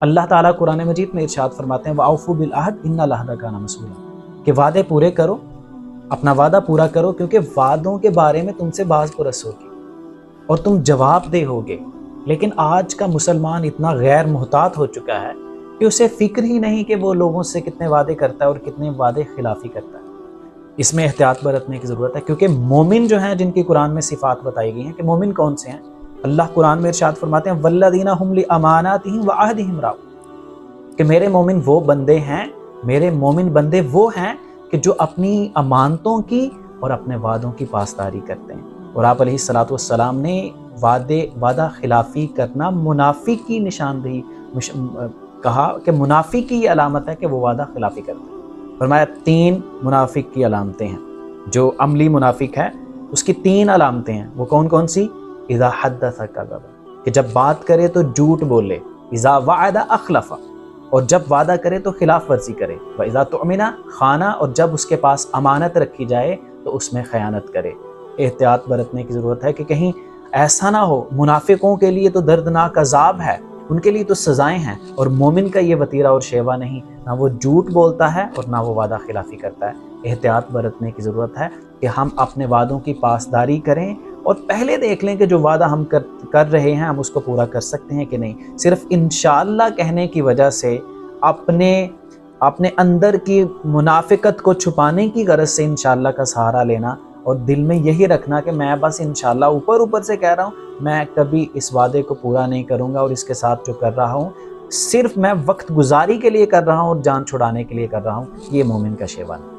اللہ تعالیٰ قرآن مجید میں ارشاد فرماتے ہیں وَأَوْفُوا بِالْعَهْدِ إِنَّ الْعَهْدَ كَانَ مَسْئُولًا، کہ وعدے پورے کرو، اپنا وعدہ پورا کرو، کیونکہ وعدوں کے بارے میں تم سے باز پرس ہوگی اور تم جواب دہ ہوگے۔ لیکن آج کا مسلمان اتنا غیر محتاط ہو چکا ہے کہ اسے فکر ہی نہیں کہ وہ لوگوں سے کتنے وعدے کرتا ہے اور کتنے وعدے خلافی کرتا ہے۔ اس میں احتیاط برتنے کی ضرورت ہے، کیونکہ مومن جو ہیں جن کی قرآن میں صفات بتائی گئی ہیں کہ مومن کون سے ہیں، اللہ قرآن میں ارشاد فرماتے ہیں وَالَّذِينَ هُمْ لِأَمَانَاتِهِمْ وَعَهْدِهِمْ رَاعُونَ، کہ میرے مومن وہ بندے ہیں، میرے مومن بندے وہ ہیں کہ جو اپنی امانتوں کی اور اپنے وعدوں کی پاسداری کرتے ہیں۔ اور آپ علیہ الصلوۃ والسلام نے وعدہ خلافی کرنا منافق کی نشاندہی کہا کہ منافق کی یہ علامت ہے کہ وہ وعدہ خلافی کرتا ہے۔ فرمایا 3 منافق کی علامتیں ہیں، جو عملی منافق ہے اس کی 3 علامتیں ہیں۔ وہ کون کون سی؟ اذا حدث کذب، کہ جب بات کرے تو جھوٹ بولے، اذا وعد اخلف، اور جب وعدہ کرے تو خلاف ورزی کرے، واذا تؤمن خان، اور جب اس کے پاس امانت رکھی جائے تو اس میں خیانت کرے۔ احتیاط برتنے کی ضرورت ہے کہ کہیں ایسا نہ ہو۔ منافقوں کے لیے تو دردناک عذاب ہے، ان کے لیے تو سزائیں ہیں، اور مومن کا یہ وطیرہ اور شیوہ نہیں، نہ وہ جھوٹ بولتا ہے اور نہ وہ وعدہ خلافی کرتا ہے۔ احتیاط برتنے کی ضرورت ہے کہ ہم اپنے وعدوں کی پاسداری کریں اور پہلے دیکھ لیں کہ جو وعدہ ہم کر رہے ہیں ہم اس کو پورا کر سکتے ہیں کہ نہیں۔ صرف انشاءاللہ کہنے کی وجہ سے اپنے اندر کی منافقت کو چھپانے کی غرض سے انشاءاللہ کا سہارا لینا، اور دل میں یہی رکھنا کہ میں بس انشاءاللہ اوپر سے کہہ رہا ہوں، میں کبھی اس وعدے کو پورا نہیں کروں گا، اور اس کے ساتھ جو کر رہا ہوں صرف میں وقت گزاری کے لیے کر رہا ہوں اور جان چھڑانے کے لیے کر رہا ہوں، یہ مومن کا شیوہ نہیں۔